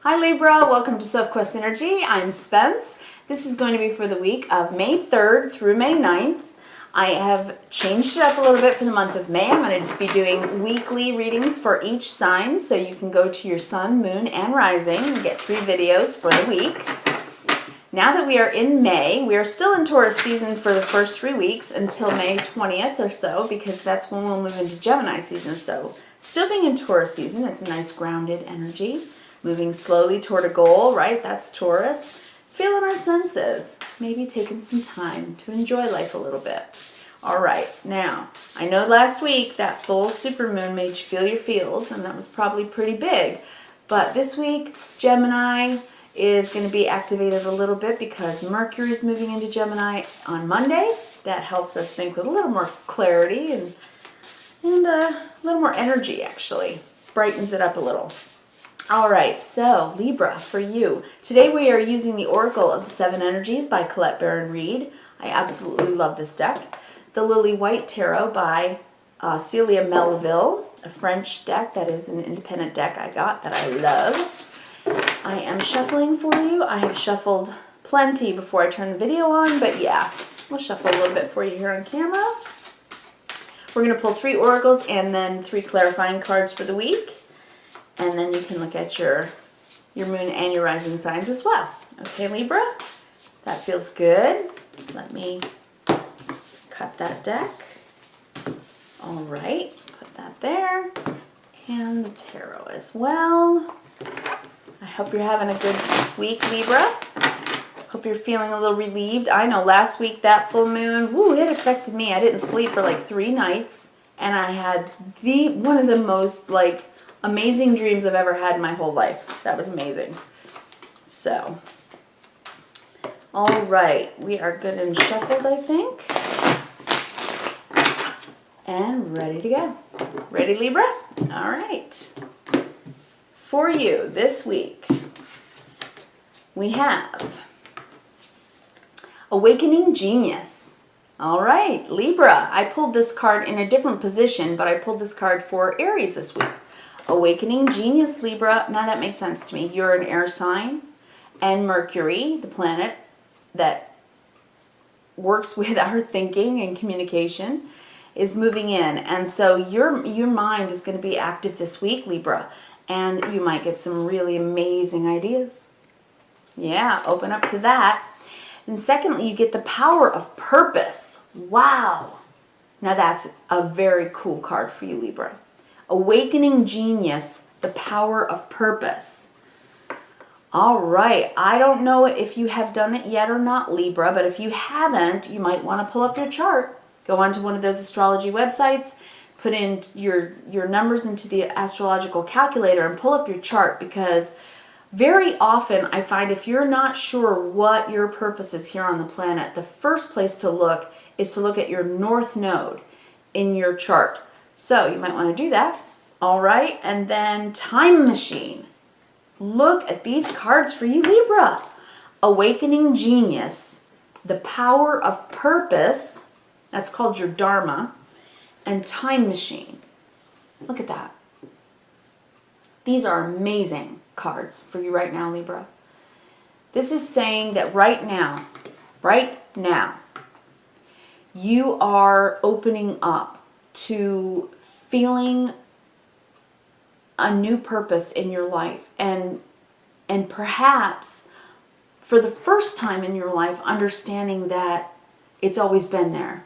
Hi Libra, welcome to Sophquest Energy. I'm Spence. This is going to be for the week of May 3rd through May 9th. I have changed it up a little bit for the month of May. I'm going to be doing weekly readings for each sign, so you can go to your sun, moon, and rising and get 3 videos for the week. Now that we are in May, we are still in Taurus season for the first 3 weeks until May 20th or so, because that's when we'll move into Gemini season. So still being in Taurus season, it's a nice grounded energy. Moving slowly toward a goal, right? That's Taurus. Feeling our senses. Maybe taking some time to enjoy life a little bit. All right, now, I know last week that full supermoon made you feel your feels, and that was probably pretty big. But this week, Gemini is going to be activated a little bit because Mercury is moving into Gemini on Monday. That helps us think with a little more clarity and a little more energy, actually. Brightens it up a little. All right, so Libra, for you. Today we are using the Oracle of the 7 Energies by Colette Baron-Reid. I absolutely love this deck. The Lily White Tarot by Celia Melville, a French deck that is an independent deck I got that I love. I am shuffling for you. I have shuffled plenty before I turn the video on, but yeah, we'll shuffle a little bit for you here on camera. We're going to pull 3 oracles and then 3 clarifying cards for the week. And then you can look at your moon and your rising signs as well. Okay, Libra? That feels good. Let me cut that deck. All right, put that there. And the tarot as well. I hope you're having a good week, Libra. Hope you're feeling a little relieved. I know last week that full moon, woo, it affected me. I didn't sleep for like 3 nights. And I had one of the most amazing dreams I've ever had in my whole life. That was amazing. So, all right, we are good and shuffled, I think. And ready to go. Ready, Libra? All right. For you this week, we have Awakening Genius. All right, Libra. I pulled this card in a different position, but I pulled this card for Aries this week. Awakening Genius, Libra. Now that makes sense to me. You're an air sign, and Mercury, the planet that works with our thinking and communication, is moving in. And so your mind is going to be active this week, Libra, and you might get some really amazing ideas. Yeah, open up to that. And secondly, you get the power of purpose. Wow. Now that's a very cool card for you, Libra. Awakening Genius, the power of purpose. All right, I don't know if you have done it yet or not, Libra, but if you haven't, you might want to pull up your chart. Go onto one of those astrology websites, put in your numbers into the astrological calculator and pull up your chart, because very often I find if you're not sure what your purpose is here on the planet, the first place to look is to look at your north node in your chart. So you might want to do that. All right, and then Time Machine. Look at these cards for you, Libra. Awakening Genius, the power of purpose, that's called your Dharma, and Time Machine. Look at that. These are amazing cards for you right now, Libra. This is saying that right now, you are opening up to feeling a new purpose in your life, and perhaps for the first time in your life understanding that it's always been there,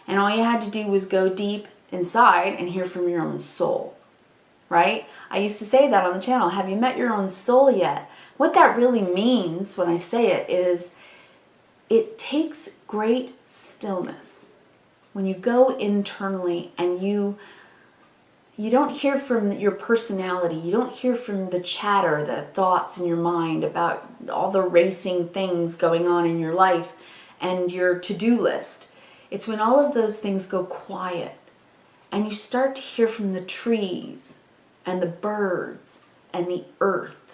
and all you had to do was go deep inside and hear from your own soul, right? I used to say that on the channel. Have you met your own soul yet? What that really means when I say it is it takes great stillness. When you go internally and you don't hear from your personality, you don't hear from the chatter, the thoughts in your mind about all the racing things going on in your life and your to-do list. It's when all of those things go quiet and you start to hear from the trees and the birds and the earth,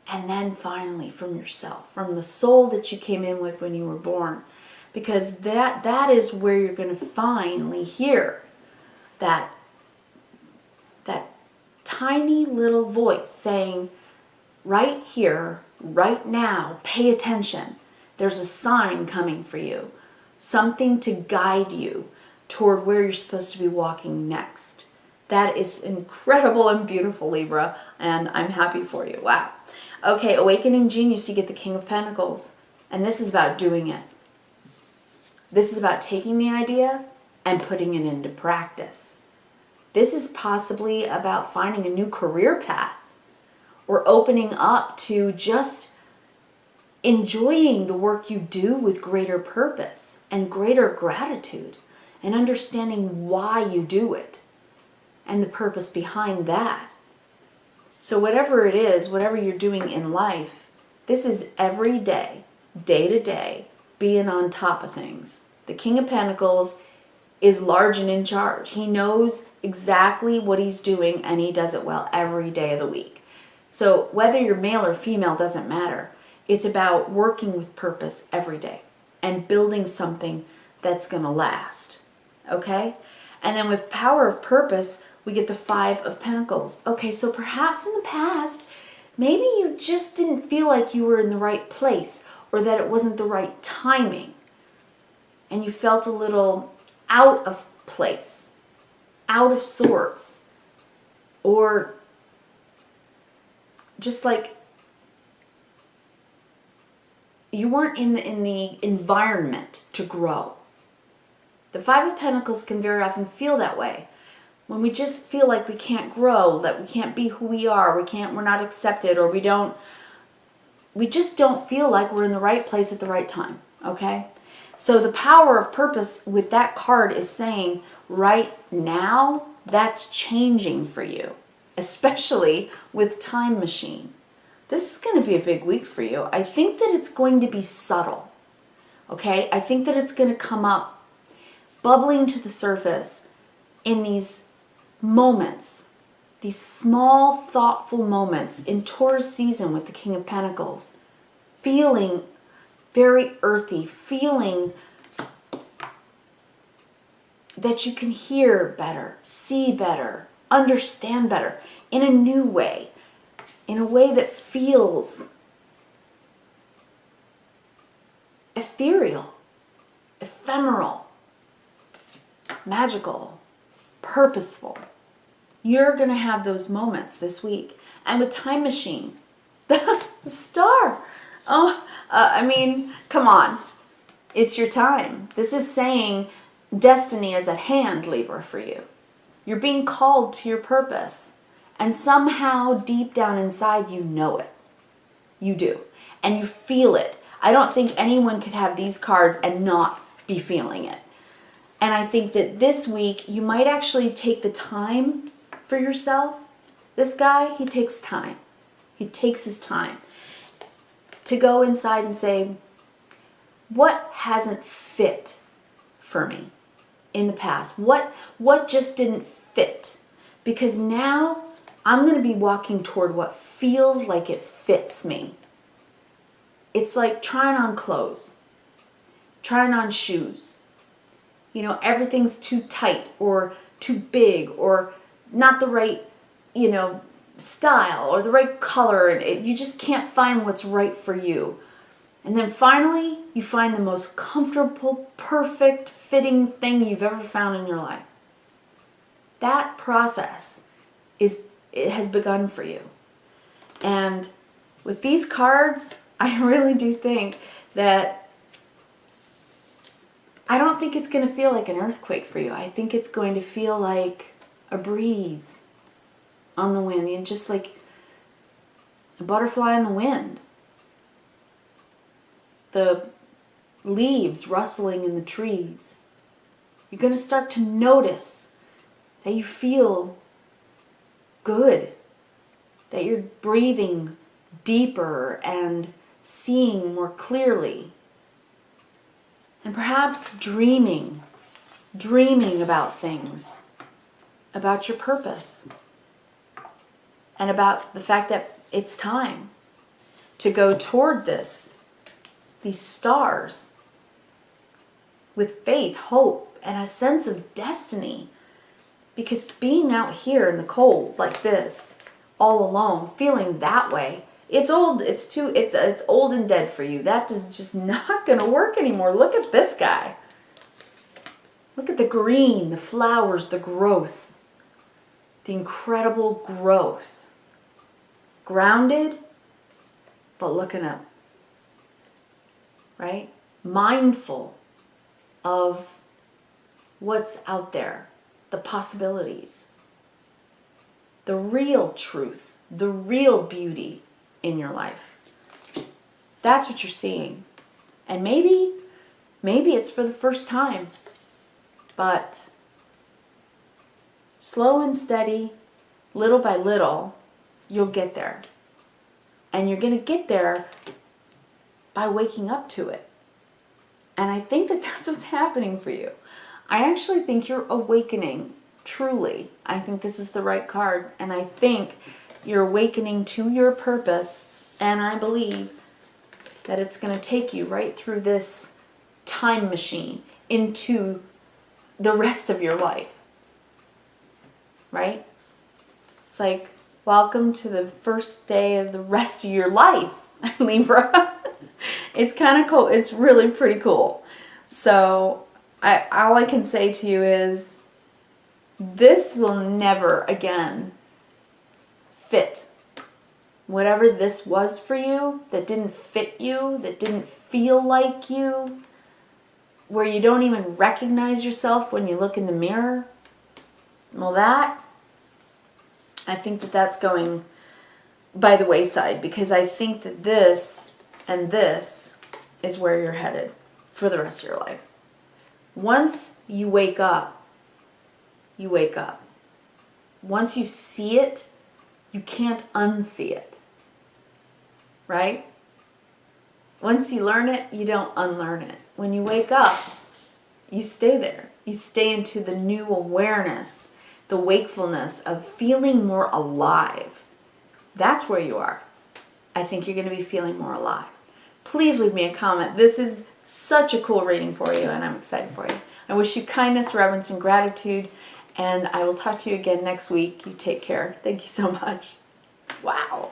and then finally from yourself, from the soul that you came in with when you were born. Because that is where you're going to finally hear that tiny little voice saying, right here, right now, pay attention. There's a sign coming for you, something to guide you toward where you're supposed to be walking next. That is incredible and beautiful, Libra, and I'm happy for you. Wow. Okay, Awakening Genius, you get the King of Pentacles, and this is about doing it. This is about taking the idea and putting it into practice. This is possibly about finding a new career path or opening up to just enjoying the work you do with greater purpose and greater gratitude and understanding why you do it and the purpose behind that. So whatever it is, whatever you're doing in life, this is every day, day to day, being on top of things. The King of Pentacles is large and in charge. He knows exactly what he's doing, and he does it well every day of the week. So whether you're male or female doesn't matter. It's about working with purpose every day and building something that's going to last. Okay? And then with power of purpose, we get the Five of Pentacles. Okay, so perhaps in the past, maybe you just didn't feel like you were in the right place or that it wasn't the right timing. And you felt a little out of place, out of sorts, or just like you weren't in the environment to grow. The Five of Pentacles can very often feel that way. When we just feel like we can't grow, that we can't be who we are, we're not accepted, or we just don't feel like we're in the right place at the right time, okay? So the power of purpose with that card is saying right now, that's changing for you, especially with Time Machine. This is going to be a big week for you. I think that it's going to be subtle, okay? I think that it's going to come up, bubbling to the surface in these moments, these small, thoughtful moments in Taurus season with the King of Pentacles, feeling very earthy, feeling that you can hear better, see better, understand better in a new way, in a way that feels ethereal, ephemeral, magical, purposeful. You're going to have those moments this week. And with Time Machine, the star. I mean, come on. It's your time. This is saying destiny is at hand, Libra, for you. You're being called to your purpose. And somehow deep down inside, you know it. You do. And you feel it. I don't think anyone could have these cards and not be feeling it. And I think that this week, you might actually take the time for yourself. This guy, he takes time. He takes his time to go inside and say, what hasn't fit for me in the past? What just didn't fit? Because now I'm going to be walking toward what feels like it fits me. It's like trying on clothes, trying on shoes. You know, everything's too tight or too big or not the right, style or the right color. And you just can't find what's right for you. And then finally, you find the most comfortable, perfect, fitting thing you've ever found in your life. That process it has begun for you. And with these cards, I really do think that I don't think it's going to feel like an earthquake for you. I think it's going to feel like a breeze on the wind, and just like a butterfly in the wind. The leaves rustling in the trees. You're going to start to notice that you feel good, that you're breathing deeper and seeing more clearly. And perhaps dreaming about things, about your purpose, and about the fact that it's time to go toward these stars, with faith, hope, and a sense of destiny. Because being out here in the cold like this, all alone, feeling that way, It's old. It's old and dead for you. That is just not going to work anymore. Look at this guy. Look at the green, the flowers, the growth. The incredible growth. Grounded, but looking up. Right? Mindful of what's out there, the possibilities, the real truth, the real beauty in your life. That's what you're seeing. And maybe it's for the first time, but slow and steady, little by little, you'll get there. And you're going to get there by waking up to it. And I think that that's what's happening for you. I actually think you're awakening, truly. I think this is the right card. And I think you're awakening to your purpose. And I believe that it's going to take you right through this time machine into the rest of your life. Right? It's like, welcome to the first day of the rest of your life, Libra. It's kind of cool. It's really pretty cool. So all I can say to you is this will never again fit. Whatever this was for you that didn't fit you, that didn't feel like you, where you don't even recognize yourself when you look in the mirror, well, I think that that's going by the wayside, because I think that this and this is where you're headed for the rest of your life. Once you wake up, you wake up. Once you see it, you can't unsee it. Right? Once you learn it, you don't unlearn it. When you wake up, you stay there. You stay into the new awareness, the wakefulness of feeling more alive. That's where you are. I think you're going to be feeling more alive. Please leave me a comment. This is such a cool reading for you, and I'm excited for you. I wish you kindness, reverence, and gratitude, and I will talk to you again next week. You take care. Thank you so much. Wow.